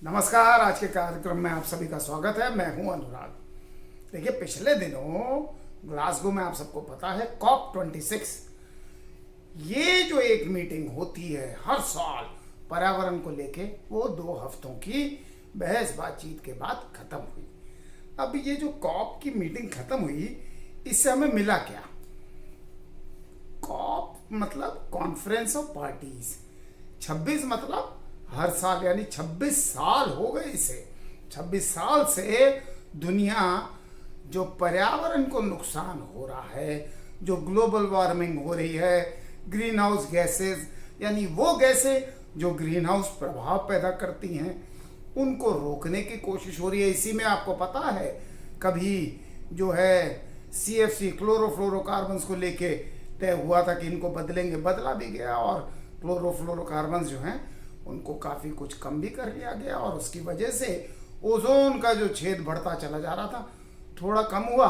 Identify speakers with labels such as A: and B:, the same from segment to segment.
A: नमस्कार। आज के कार्यक्रम में आप सभी का स्वागत है। मैं हूं अनुराग। देखिए, पिछले दिनों ग्लासगो में आप सबको पता है COP26, ये जो एक मीटिंग होती है हर साल पर्यावरण को लेके, वो 2 हफ्तों की बहस बातचीत के बाद खत्म हुई। अब ये जो कॉप की मीटिंग खत्म हुई, इससे हमें मिला क्या? कॉप मतलब कॉन्फ्रेंस ऑफ पार्टीज, 26 मतलब हर साल, यानी 26 साल हो गए इसे। 26 साल से दुनिया जो पर्यावरण को नुकसान हो रहा है, जो ग्लोबल वार्मिंग हो रही है, ग्रीन हाउस गैसेज, यानी वो गैसें जो ग्रीन हाउस प्रभाव पैदा करती हैं, उनको रोकने की कोशिश हो रही है। इसी में आपको पता है कभी जो है CFC क्लोरोफ्लोरोकार्बन्स को लेके तय हुआ था कि इनको बदलेंगे, बदला भी गया और क्लोरोफ्लोरोकार्बन्स जो हैं उनको काफ़ी कुछ कम भी कर लिया गया, और उसकी वजह से ओजोन का जो छेद बढ़ता चला जा रहा था थोड़ा कम हुआ।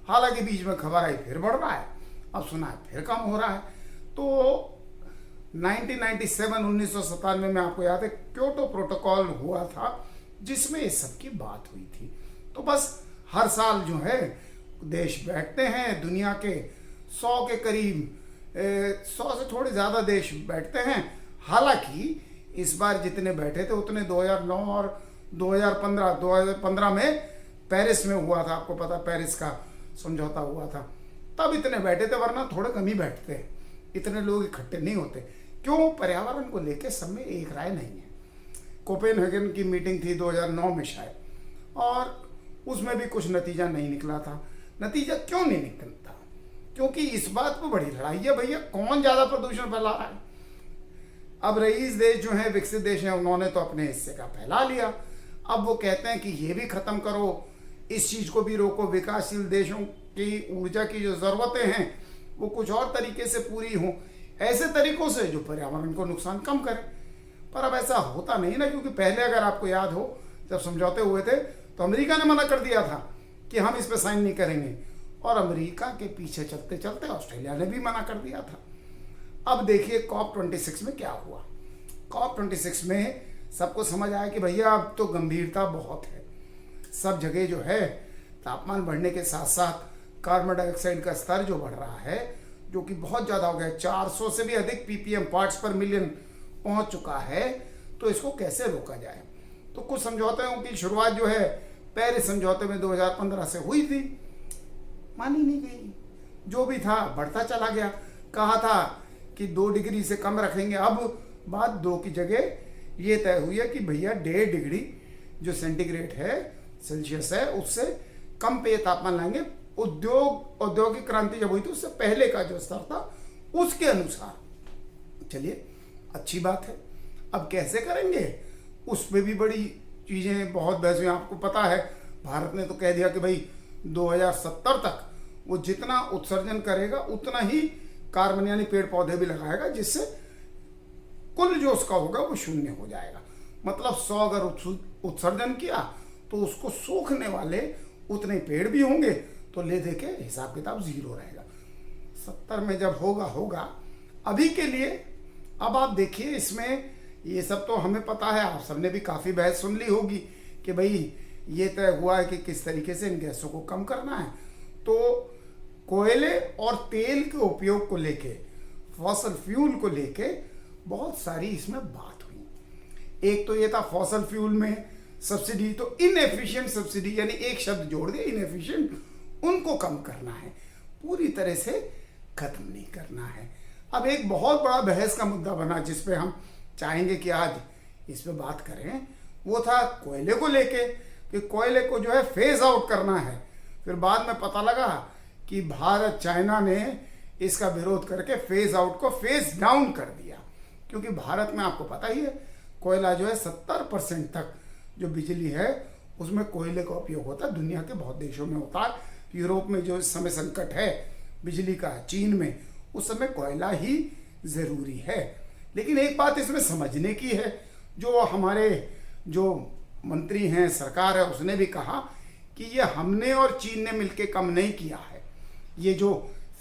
A: हालांकि बीच में खबर आई फिर बढ़ रहा है, अब सुना है फिर कम हो रहा है। तो 1997 में आपको याद है क्योटो प्रोटोकॉल हुआ था, जिसमें इस सब की बात हुई थी। तो बस हर साल जो है देश बैठते हैं, दुनिया के 100 के करीब 100 से थोड़े ज़्यादा देश बैठते हैं। हालांकि इस बार जितने बैठे थे उतने 2009 और 2015 में पेरिस में हुआ था। आपको पता, पेरिस का समझौता हुआ था, तब इतने बैठे थे, वरना थोड़े कम ही बैठते हैं, इतने लोग इकट्ठे नहीं होते। क्यों? पर्यावरण को लेकर सब में एक राय नहीं है। कोपेनहेगन की मीटिंग थी 2009 में शायद, और उसमें भी कुछ नतीजा नहीं निकला था। नतीजा क्यों नहीं निकलता? क्योंकि इस बात पर बड़ी लड़ाई है भैया, कौन ज़्यादा प्रदूषण फैला रहा है। अब रईस देश जो है, विकसित देश हैं, उन्होंने तो अपने हिस्से का फैला लिया। अब वो कहते हैं कि ये भी खत्म करो, इस चीज को भी रोको, विकासशील देशों की ऊर्जा की जो जरूरतें हैं वो कुछ और तरीके से पूरी हों, ऐसे तरीकों से जो पर्यावरण को नुकसान कम करे। पर अब ऐसा होता नहीं ना, क्योंकि पहले अगर आपको याद हो जब समझौते हुए थे तो अमेरिका ने मना कर दिया था कि हम इस पर साइन नहीं करेंगे, और अमेरिका के पीछे चलते चलते ऑस्ट्रेलिया ने भी मना कर दिया था। अब देखिए COP26 में क्या हुआ। COP26 में सबको समझ आया कि भैया अब तो गंभीरता बहुत है। सब जगह जो है तापमान बढ़ने के साथ साथ कार्बन डाइऑक्साइड का स्तर जो बढ़ रहा है, जो कि बहुत ज़्यादा हो गया, 400 से भी अधिक ppm पार्ट्स पर मिलियन पहुंच चुका है। तो इसको कैसे रोका जाए? तो कुछ समझौतों की शुरुआत जो है पेरिस समझौते में 2015 से हुई थी, मानी नहीं गई। जो भी था बढ़ता चला गया। कहा था कि 2 डिग्री से कम रखेंगे, अब बात 2 की जगह ये तय हुई है कि भैया 1.5 डिग्री जो सेंटीग्रेड है, सेल्सियस है, उससे कम पे तापमान लाएंगे। औद्योगिक क्रांति जब हुई थी उससे पहले का जो स्तर था उसके अनुसार। चलिए, अच्छी बात है। अब कैसे करेंगे उसमें भी बड़ी चीजें, बहुत बहस हुई। आपको पता है भारत ने तो कह दिया कि भाई 2070 तक वो जितना उत्सर्जन करेगा उतना ही कार्बन यानी पेड़ पौधे भी लगाएगा, जिससे कुल जो उसका होगा वो शून्य हो जाएगा। मतलब 100 अगर उत्सर्जन किया तो उसको सूखने वाले उतने पेड़ भी होंगे, तो ले दे के हिसाब किताब 0 रहेगा। 70 में जब होगा। अभी के लिए अब आप देखिए, इसमें ये सब तो हमें पता है, आप सबने भी काफ़ी बहस सुन ली होगी कि भाई ये तय हुआ है कि किस तरीके से इन गैसों को कम करना है। तो कोयले और तेल के उपयोग को लेके, फॉसल फ्यूल को लेके बहुत सारी इसमें बात हुई। एक तो ये था फॉसल फ्यूल में सब्सिडी, तो इनएफिशिएंट सब्सिडी, यानी एक शब्द जोड़ दिया इनएफिशिएंट, उनको कम करना है, पूरी तरह से खत्म नहीं करना है। अब एक बहुत बड़ा बहस का मुद्दा बना जिस पे हम चाहेंगे कि आज इस पे बात करें, वो था कोयले को लेके, कि कोयले को जो है फेज आउट करना है। फिर बाद में पता लगा कि भारत, चाइना ने इसका विरोध करके फेज आउट को फेज डाउन कर दिया, क्योंकि भारत में आपको पता ही है कोयला जो है 70% तक जो बिजली है उसमें कोयले का उपयोग होता है। दुनिया के बहुत देशों में होता है। यूरोप में जो इस समय संकट है बिजली का, चीन में, उस समय कोयला ही जरूरी है। लेकिन एक बात इसमें समझने की है, जो हमारे जो मंत्री हैं, सरकार है, उसने भी कहा कि ये हमने और चीन ने मिलकर कम नहीं किया है। ये जो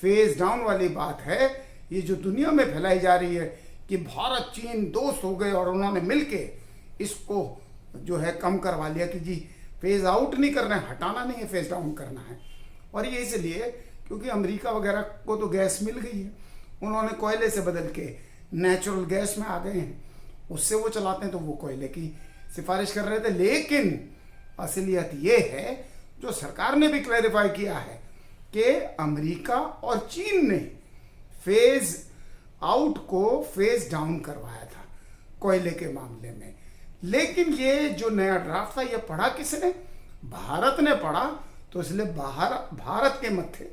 A: फेज डाउन वाली बात है, ये जो दुनिया में फैलाई जा रही है कि भारत चीन दोस्त हो गए और उन्होंने मिलके इसको जो है कम करवा लिया कि जी फेज आउट नहीं करना है, हटाना नहीं है, फेज डाउन करना है। और ये इसलिए क्योंकि अमेरिका वगैरह को तो गैस मिल गई है, उन्होंने कोयले से बदल के नेचुरल गैस में आ गए हैं, उससे वो चलाते हैं, तो वो कोयले की सिफारिश कर रहे थे। लेकिन असलियत ये है जो सरकार ने भी क्लैरिफाई किया है कि अमेरिका और चीन ने फेज आउट को फेज डाउन करवाया था कोयले के मामले में। लेकिन ये जो नया ड्राफ्ट था ये पढ़ा किसने? भारत ने पढ़ा, तो इसलिए भारत के मत्थे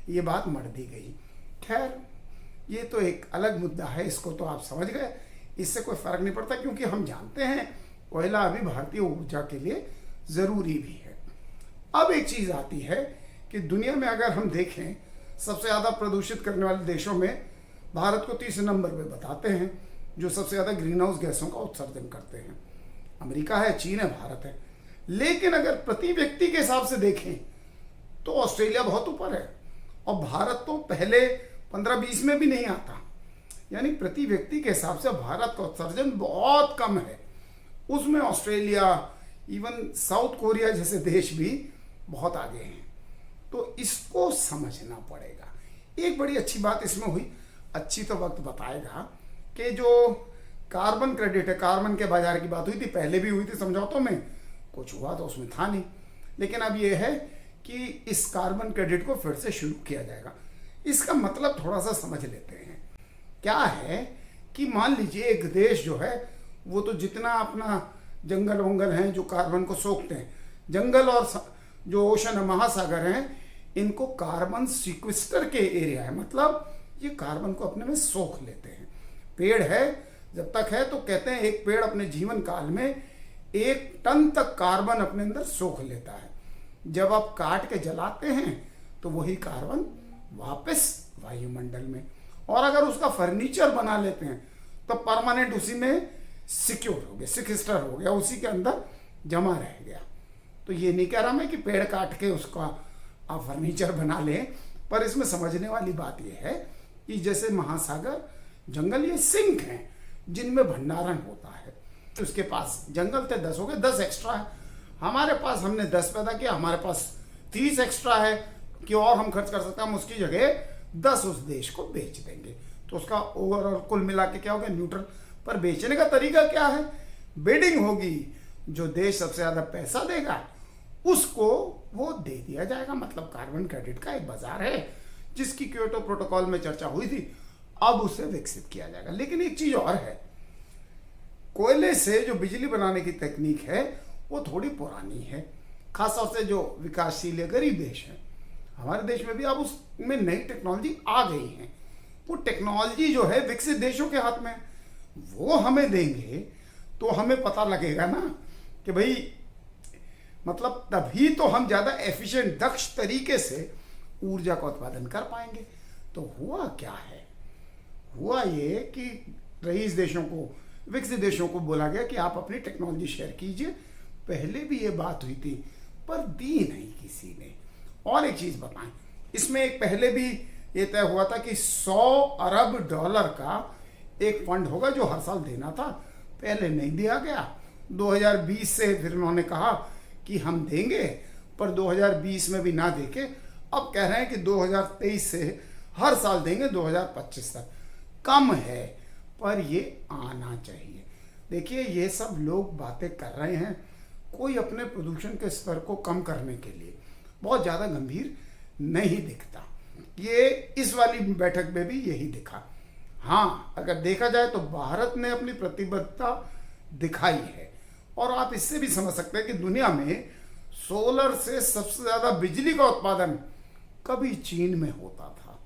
A: ये बात मर दी गई। खैर ये तो एक अलग मुद्दा है, इसको तो आप समझ गए, इससे कोई फर्क नहीं पड़ता, क्योंकि हम जानते हैं कोयला अभी भारतीय ऊर्जा के लिए जरूरी भी है। अब एक चीज आती है कि दुनिया में अगर हम देखें सबसे ज्यादा प्रदूषित करने वाले देशों में भारत को 30 नंबर पे बताते हैं, जो सबसे ज्यादा ग्रीन हाउस गैसों का उत्सर्जन करते हैं। अमेरिका है, चीन है, भारत है। लेकिन अगर प्रति व्यक्ति के हिसाब से देखें तो ऑस्ट्रेलिया बहुत ऊपर है, और भारत तो पहले 15-20 में भी नहीं आता। यानी प्रति व्यक्ति के हिसाब से भारत का उत्सर्जन बहुत कम है। उसमें ऑस्ट्रेलिया, इवन साउथ कोरिया जैसे देश भी बहुत आगे हैं। तो इसको समझना पड़ेगा। एक बड़ी अच्छी बात इसमें हुई, अच्छी तो वक्त बताएगा, कि जो कार्बन क्रेडिट है, कार्बन के बाजार की बात हुई थी, पहले भी हुई थी समझौतों में, कुछ हुआ तो उसमें था नहीं। लेकिन अब ये है कि इस कार्बन क्रेडिट को फिर से शुरू किया जाएगा। इसका मतलब थोड़ा सा समझ लेते हैं। क्या है कि मान लीजिए एक देश जो है वो तो जितना अपना जंगल वंगल हैं जो कार्बन को सोखते हैं, जंगल और जो ओशन महासागर हैं, इनको कार्बन सिक्विस्टर के एरिया है, मतलब ये कार्बन को अपने में सोख लेते हैं। पेड़ है, जब तक है तो कहते हैं एक पेड़ अपने जीवन काल में 1 टन तक कार्बन अपने अंदर सोख लेता है। जब आप काट के जलाते हैं तो वही कार्बन वापस वायुमंडल में, और अगर उसका फर्नीचर बना लेते हैं तो परमानेंट उसी में सिक्योर हो गया, सिक्विस्टर हो गया, उसी के अंदर जमा रह गया। तो ये नहीं कह रहा मैं कि पेड़ काट के उसका आप फर्नीचर बना लें, पर इसमें समझने वाली बात यह है कि जैसे महासागर, जंगल ये सिंक हैं जिनमें भंडारण होता है। उसके पास जंगल थे 10 हो गए, 10 एक्स्ट्रा है। हमारे पास, हमने 10 पैदा किया, हमारे पास 30 एक्स्ट्रा है कि और हम खर्च कर सकते हैं, हम उसकी जगह 10 उस देश को बेच देंगे। तो उसका ओवरऑल कुल मिला के क्या हो गया? न्यूट्रल। पर बेचने का तरीका क्या है? बिडिंग होगी, जो देश सबसे ज्यादा पैसा देगा उसको वो दे दिया जाएगा। मतलब कार्बन क्रेडिट का एक बाजार है जिसकी क्योटो प्रोटोकॉल में चर्चा हुई थी, अब उसे विकसित किया जाएगा। लेकिन एक चीज और है, कोयले से जो बिजली बनाने की तकनीक है वो थोड़ी पुरानी है, खासतौर से जो विकासशील या गरीब देश है। हमारे देश में भी अब उसमें नई टेक्नोलॉजी आ गई है। वो टेक्नोलॉजी जो है विकसित देशों के हाथ में, वो हमें देंगे तो हमें पता लगेगा ना कि भाई, मतलब तभी तो हम ज्यादा एफिशिएंट, दक्ष तरीके से ऊर्जा का उत्पादन कर पाएंगे। तो हुआ क्या है? हुआ ये कि रईस देशों को, विकसित देशों को बोला गया कि आप अपनी टेक्नोलॉजी शेयर कीजिए। पहले भी ये बात हुई थी पर दी नहीं किसी ने। और एक चीज बताएं, इसमें एक पहले भी ये तय हुआ था कि 100 अरब डॉलर का एक फंड होगा जो हर साल देना था, पहले नहीं दिया गया। 2020 से फिर उन्होंने कहा कि हम देंगे, पर 2020 में भी ना देके अब कह रहे हैं कि 2023 से हर साल देंगे 2025 तक। कम है पर ये आना चाहिए। देखिए ये सब लोग बातें कर रहे हैं, कोई अपने प्रदूषण के स्तर को कम करने के लिए बहुत ज़्यादा गंभीर नहीं दिखता। ये इस वाली बैठक में भी यही दिखा। हाँ, अगर देखा जाए तो भारत ने अपनी प्रतिबद्धता दिखाई है, और आप इससे भी समझ सकते हैं कि दुनिया में सोलर से सबसे ज़्यादा बिजली का उत्पादन कभी चीन में होता था,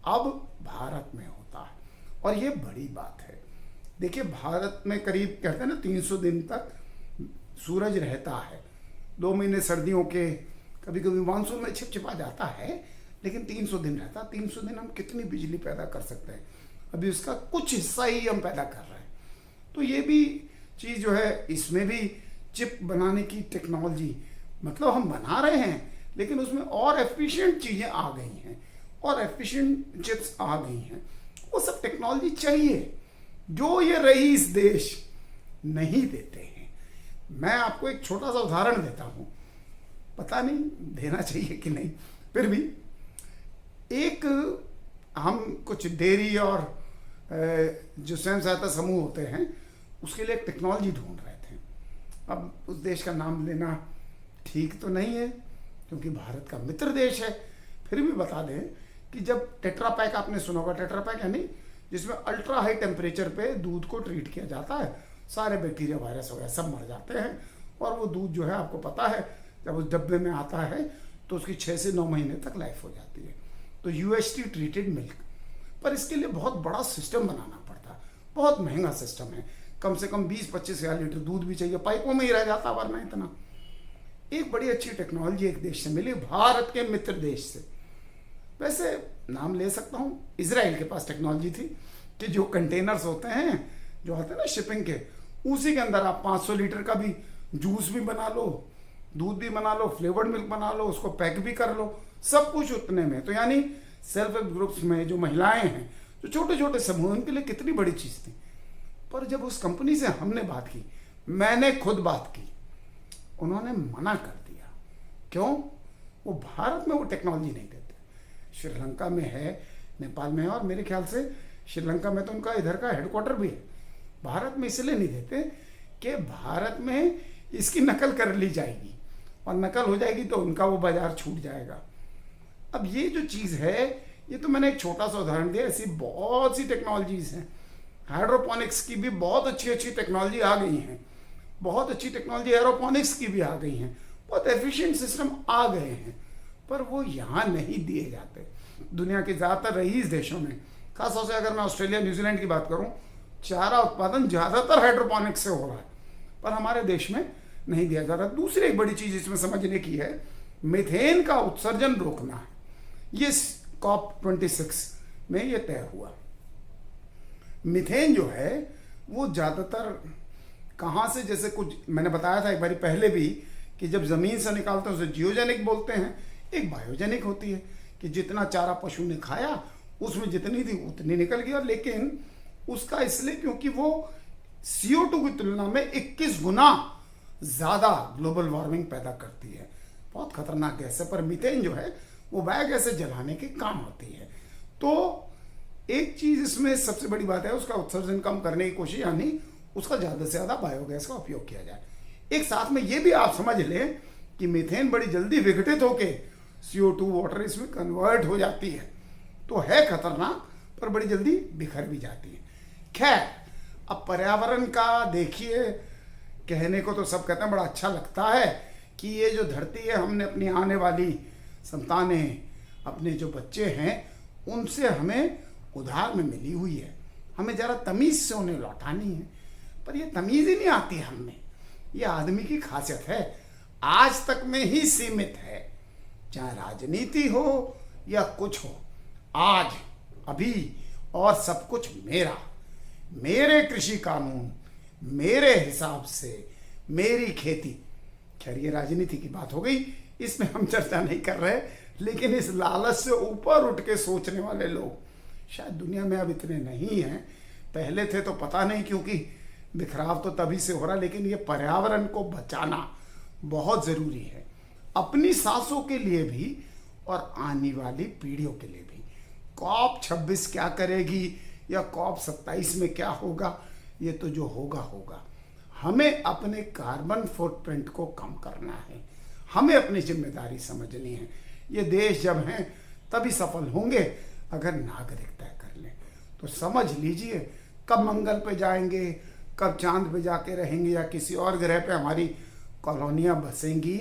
A: अब भारत में होता है, और ये बड़ी बात है। देखिए भारत में करीब कहते हैं ना 300 दिन तक सूरज रहता है। 2 महीने सर्दियों के, कभी कभी मानसून में छिपछिपा जाता है, लेकिन 300 दिन रहता है। 300 दिन हम कितनी बिजली पैदा कर सकते हैं? अभी उसका कुछ हिस्सा ही हम पैदा कर रहे हैं। तो ये भी चीज़ जो है, इसमें भी चिप बनाने की टेक्नोलॉजी, मतलब हम बना रहे हैं, लेकिन उसमें और एफिशिएंट चीज़ें आ गई हैं, और एफिशिएंट चिप्स आ गई हैं। वो सब टेक्नोलॉजी चाहिए जो ये रईस देश नहीं देते हैं। मैं आपको एक छोटा सा उदाहरण देता हूँ, पता नहीं देना चाहिए कि नहीं, फिर भी एक हम कुछ डेयरी और जो स्वयं सहायता समूह होते हैं उसके लिए एक टेक्नोलॉजी ढूंढ रहे थे। अब उस देश का नाम लेना ठीक तो नहीं है क्योंकि भारत का मित्र देश है, फिर भी बता दें कि जब टेट्रा पैक, आपने सुना होगा टेट्रा पैक यानी जिसमें अल्ट्रा हाई टेम्परेचर पे दूध को ट्रीट किया जाता है, सारे बैक्टीरिया वायरस वगैरह सब मर जाते हैं और वो दूध जो है आपको पता है जब उस डब्बे में आता है तो उसकी 6 से 9 महीने तक लाइफ हो जाती है। तो यूएसटी ट्रीटेड मिल्क, पर इसके लिए बहुत बड़ा सिस्टम बनाना पड़ता है, बहुत महंगा सिस्टम है, कम से कम 20-25 हज़ार लीटर दूध भी चाहिए, पाइपों में ही रह जाता वरना इतना। एक बड़ी अच्छी टेक्नोलॉजी एक देश से मिली, भारत के मित्र देश से, वैसे नाम ले सकता हूँ, इजराइल के पास टेक्नोलॉजी थी कि जो कंटेनर्स होते हैं जो आते हैं ना शिपिंग के, उसी के अंदर आप 500 लीटर का भी जूस भी बना लो, दूध भी बना लो, फ्लेवर्ड मिल्क बना लो, उसको पैक भी कर लो, सब कुछ उतने में। तो यानी सेल्फ हेल्प ग्रुप्स में जो महिलाएं हैं, जो छोटे छोटे समूह, उनके लिए कितनी बड़ी चीज़ थी। पर जब उस कंपनी से हमने बात की, मैंने खुद बात की, उन्होंने मना कर दिया। क्यों? वो भारत में वो टेक्नोलॉजी नहीं देते, श्रीलंका में है, नेपाल में है, और मेरे ख्याल से श्रीलंका में तो उनका इधर का हेडक्वार्टर भी है। भारत में इसलिए नहीं देते कि भारत में इसकी नकल कर ली जाएगी और नकल हो जाएगी तो उनका वो बाजार छूट जाएगा। अब ये जो चीज़ है, ये तो मैंने एक छोटा सा उदाहरण दिया, ऐसी बहुत सी टेक्नोलॉजीज हैं। हाइड्रोपोनिक्स की भी बहुत अच्छी अच्छी टेक्नोलॉजी आ गई हैं, बहुत अच्छी टेक्नोलॉजी एरोपोनिक्स की भी आ गई हैं, बहुत एफिशिएंट सिस्टम आ गए हैं, पर वो यहाँ नहीं दिए जाते। दुनिया के ज़्यादातर रईस देशों में, खासतौर से अगर मैं ऑस्ट्रेलिया न्यूजीलैंड की बात करूँ, चारा उत्पादन ज़्यादातर हाइड्रोपोनिक्स से हो रहा है, पर हमारे देश में नहीं दिया जा रहा। दूसरी एक बड़ी चीज़ इसमें समझने की है, मीथेन का उत्सर्जन रोकना है। ये COP26 में ये तय हुआ। मीथेन जो है वो ज़्यादातर कहाँ से, जैसे कुछ मैंने बताया था एक बारी पहले भी कि जब ज़मीन से निकालते हैं उसे जियोजेनिक बोलते हैं, एक बायोजेनिक होती है कि जितना चारा पशु ने खाया उसमें जितनी थी उतनी निकल गई, और लेकिन उसका इसलिए क्योंकि वो CO2 की तुलना में 21 गुना ज़्यादा ग्लोबल वार्मिंग पैदा करती है, बहुत खतरनाक गैस है। पर मीथेन जो है वो बायोगैस से जलाने के काम होती है। तो एक चीज़ इसमें सबसे बड़ी बात है, उसका उत्सर्जन कम करने की कोशिश, यानी उसका ज़्यादा से ज़्यादा बायोगैस का उपयोग किया जाए। एक साथ में ये भी आप समझ लें कि मीथेन बड़ी जल्दी विघटित होके CO2 वाटर इसमें कन्वर्ट हो जाती है, तो है खतरनाक, पर बड़ी जल्दी बिखर भी जाती है। खैर, अब पर्यावरण का देखिए, कहने को तो सब कहते हैं बड़ा अच्छा लगता है कि ये जो धरती है, हमने अपनी आने वाली संतानें, अपने जो बच्चे हैं, उनसे हमें उधार में मिली हुई है, हमें ज़रा तमीज़ से उन्हें लौटानी है। पर ये तमीज़ ही नहीं आती हमें, ये आदमी की खासियत है, आज तक में ही सीमित है, चाहे राजनीति हो या कुछ हो। आज, अभी, और सब कुछ मेरा, मेरे कृषि कानून, मेरे हिसाब से, मेरी खेती। खैर, ये राजनीति की बात हो गई, इसमें हम चर्चा नहीं कर रहे, लेकिन इस लालच से ऊपर उठ के सोचने वाले लोग शायद दुनिया में अब इतने नहीं हैं। पहले थे तो पता नहीं, क्योंकि बिखराव तो तभी से हो रहा, लेकिन ये पर्यावरण को बचाना बहुत ज़रूरी है, अपनी सांसों के लिए भी और आने वाली पीढ़ियों के लिए भी। COP26 क्या करेगी या COP27 में क्या होगा, ये तो जो होगा होगा। हमें अपने कार्बन फुटप्रिंट को कम करना है, हमें अपनी जिम्मेदारी समझनी है। ये देश जब हैं तभी सफल होंगे अगर नागरिक तय कर लें। तो समझ लीजिए, कब मंगल पे जाएंगे, कब चांद पे जाके रहेंगे, या किसी और ग्रह पे हमारी कॉलोनियाँ बसेंगी,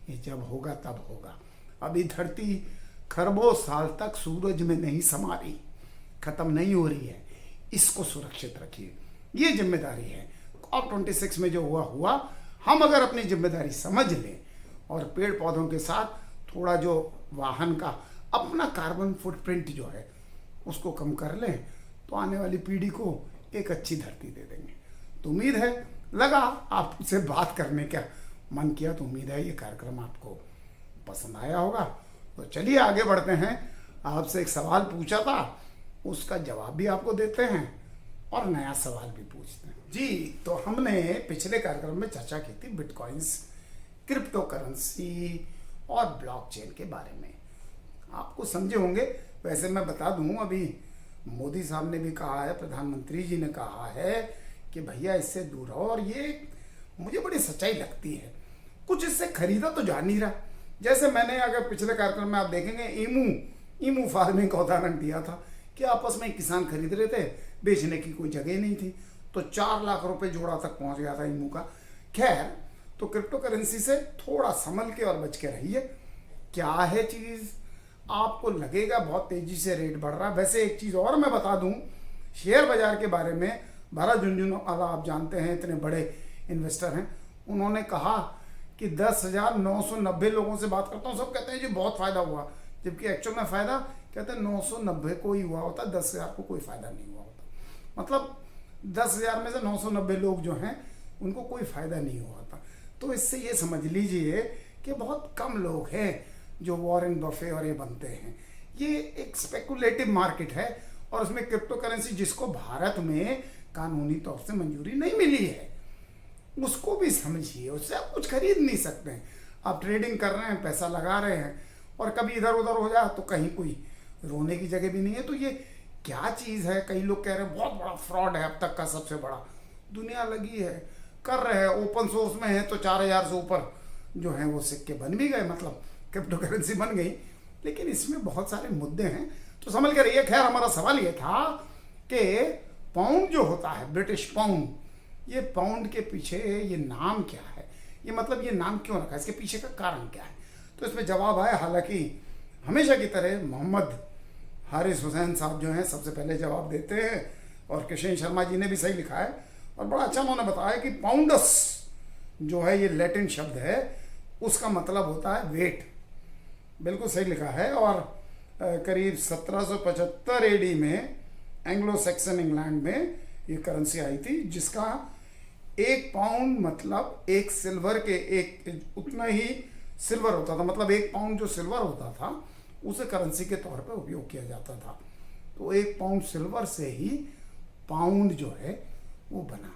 A: ये जब होगा तब होगा। अभी धरती खरबों साल तक सूरज में नहीं समा रही, खत्म नहीं हो रही है, इसको सुरक्षित रखिए, ये जिम्मेदारी है। COP26 में जो हुआ हुआ, हम अगर अपनी जिम्मेदारी समझ लें और पेड़ पौधों के साथ थोड़ा जो वाहन का अपना कार्बन फुटप्रिंट जो है उसको कम कर लें, तो आने वाली पीढ़ी को एक अच्छी धरती दे देंगे। तो उम्मीद है, लगा आपसे बात करने का मन किया, तो उम्मीद है ये कार्यक्रम आपको पसंद आया होगा। तो चलिए आगे बढ़ते हैं। आपसे एक सवाल पूछा था, उसका जवाब भी आपको देते हैं, और नया सवाल भी पूछते हैं। जी, तो हमने पिछले कार्यक्रम में चर्चा की थी बिटकॉइंस, क्रिप्टो करेंसी और ब्लॉकचेन के बारे में। आपको समझे होंगे। वैसे मैं बता दूं, अभी मोदी साहब ने भी कहा है, प्रधानमंत्री जी ने कहा है कि भैया इससे दूर रहो, और ये मुझे बड़ी सच्चाई लगती है। कुछ इससे खरीदा तो जा नहीं रहा। जैसे मैंने अगर पिछले कार्यक्रम में आप देखेंगे ईमू फार्मिंग का उदाहरण दिया था कि आपस में किसान खरीद रहे थे, बेचने की कोई जगह नहीं थी, तो 4 लाख रुपए जोड़ा तक पहुंच गया था ईमू का। खैर, तो क्रिप्टो करेंसी से थोड़ा संभल के और बच के रहिए। क्या है चीज, आपको लगेगा बहुत तेजी से रेट बढ़ रहा है। वैसे एक चीज और मैं बता दूं, शेयर बाजार के बारे में भरत झुनझुनवाला, आप जानते हैं, इतने बड़े इन्वेस्टर हैं, उन्होंने कहा कि 10,990 लोगों से बात करता हूँ, सब कहते हैं जी बहुत फायदा हुआ, जबकि एक्चुअल में फायदा कहते हैं 990 को ही हुआ होता, 10,000 को कोई फायदा नहीं हुआ होता। मतलब 10,000 में से 990 लोग जो हैं उनको कोई फायदा नहीं हुआ था। तो इससे ये समझ लीजिए कि बहुत कम लोग हैं जो वॉरेन बफे और ये बनते हैं। ये एक स्पेकुलेटिव मार्केट है, और उसमें क्रिप्टो करेंसी, जिसको भारत में कानूनी तौर से मंजूरी नहीं मिली है, उसको भी समझिए। उससे आप कुछ खरीद नहीं सकते हैं। आप ट्रेडिंग कर रहे हैं, पैसा लगा रहे हैं, और कभी इधर उधर हो जाए तो कहीं कोई रोने की जगह भी नहीं है। तो ये क्या चीज़ है? कई लोग कह रहे हैं बहुत बड़ा फ्रॉड है, अब तक का सबसे बड़ा। दुनिया लगी है, कर रहे हैं, ओपन सोर्स में है, तो 4,000 से ऊपर जो है वो सिक्के बन भी गए, मतलब क्रिप्टो करेंसी बन गई। लेकिन इसमें बहुत सारे मुद्दे हैं, तो समझ कर रहिए। खैर, हमारा सवाल ये था कि पाउंड जो होता है, ब्रिटिश पाउंड, ये पाउंड के पीछे ये नाम क्या है, ये मतलब ये नाम क्यों रखा है, इसके पीछे का कारण क्या है? तो इसमें जवाब आया, हालांकि हमेशा की तरह मोहम्मद हारिस हुसैन साहब जो हैं सबसे पहले जवाब देते हैं, और किशन शर्मा जी ने भी सही लिखा है, और बड़ा अच्छा उन्होंने बताया कि पाउंडस जो है ये लैटिन शब्द है, उसका मतलब होता है वेट। बिल्कुल सही लिखा है। और करीब 1775 एडी में एंग्लो सैक्सन इंग्लैंड में ये करेंसी आई थी, जिसका 1 पाउंड मतलब एक सिल्वर के एक उतना ही सिल्वर होता था। मतलब 1 पाउंड जो सिल्वर होता था उसे करेंसी के तौर पे उपयोग किया जाता था। तो 1 पाउंड सिल्वर से ही पाउंड जो है वो बना।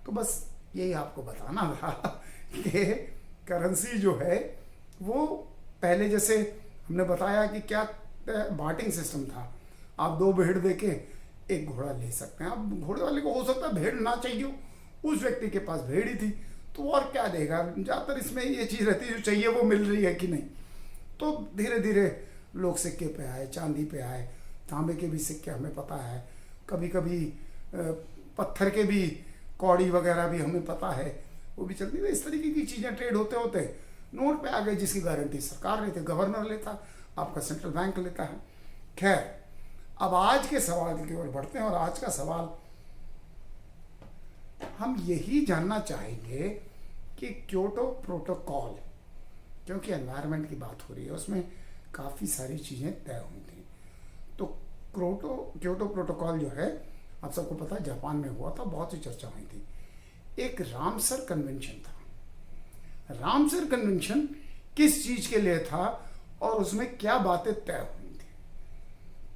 A: तो बस यही आपको बताना था कि करेंसी जो है वो पहले, जैसे हमने बताया कि क्या बार्टिंग सिस्टम था, आप 2 भेड़ दे के 1 घोड़ा ले सकते हैं। अब घोड़े वाले को हो सकता है भेड़ ना चाहिए हो, उस व्यक्ति के पास भेड़ ही थी, तो और क्या देगा। ज़्यादातर इसमें ये चीज़ रहती है, जो चाहिए वो मिल रही है कि नहीं। तो धीरे धीरे लोग सिक्के पे आए, चांदी पे आए, तांबे के भी सिक्के हमें पता है, कभी कभी पत्थर के भी कौड़ी वगैरह भी हमें पता है, वो भी चलती है। इस तरीके की चीज़ें ट्रेड होते होते नोट पे आ गए, जिसकी गारंटी सरकार लेती, गवर्नर लेता, आपका सेंट्रल बैंक लेता है। खैर, अब आज के सवाल की ओर बढ़ते हैं, और आज का सवाल हम यही जानना चाहेंगे कि क्योटो प्रोटोकॉल, क्योंकि एनवायरनमेंट की बात हो रही है, उसमें काफ़ी सारी चीज़ें तय हुई थी। तो क्योटो प्रोटोकॉल जो है, आप सबको पता है, जापान में हुआ था, बहुत सी चर्चा हुई थी। एक रामसर कन्वेंशन था। रामसर कन्वेंशन किस चीज़ के लिए था और उसमें क्या बातें तय हुई थी?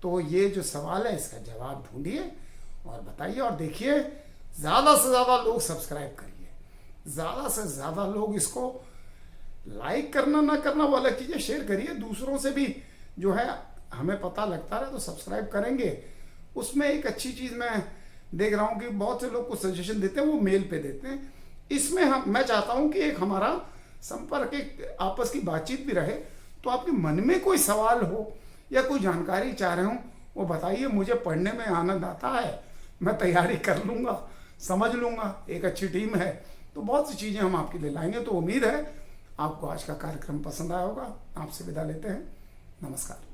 A: तो ये जो सवाल है, इसका जवाब ढूंढिए और बताइए। और देखिए, ज़्यादा से ज़्यादा लोग सब्सक्राइब करिए, ज़्यादा से ज़्यादा लोग इसको लाइक करना ना करना वो अलग चीज़ें, शेयर करिए दूसरों से भी, जो है हमें पता लगता रहे, तो सब्सक्राइब करेंगे। उसमें एक अच्छी चीज़ मैं देख रहा हूँ कि बहुत से लोग को सजेशन देते हैं, वो मेल पे देते हैं। इसमें मैं चाहता हूँ कि एक हमारा संपर्क, एक आपस की बातचीत भी रहे। तो आपके मन में कोई सवाल हो या कोई जानकारी चाह रहे हो, वो बताइए। मुझे पढ़ने में आनंद आता है, मैं तैयारी कर लूँगा, समझ लूँगा। एक अच्छी टीम है, तो बहुत सी चीज़ें हम आपके लिए लाएंगे। तो उम्मीद है आपको आज का कार्यक्रम पसंद आया होगा। आपसे विदा लेते हैं, नमस्कार।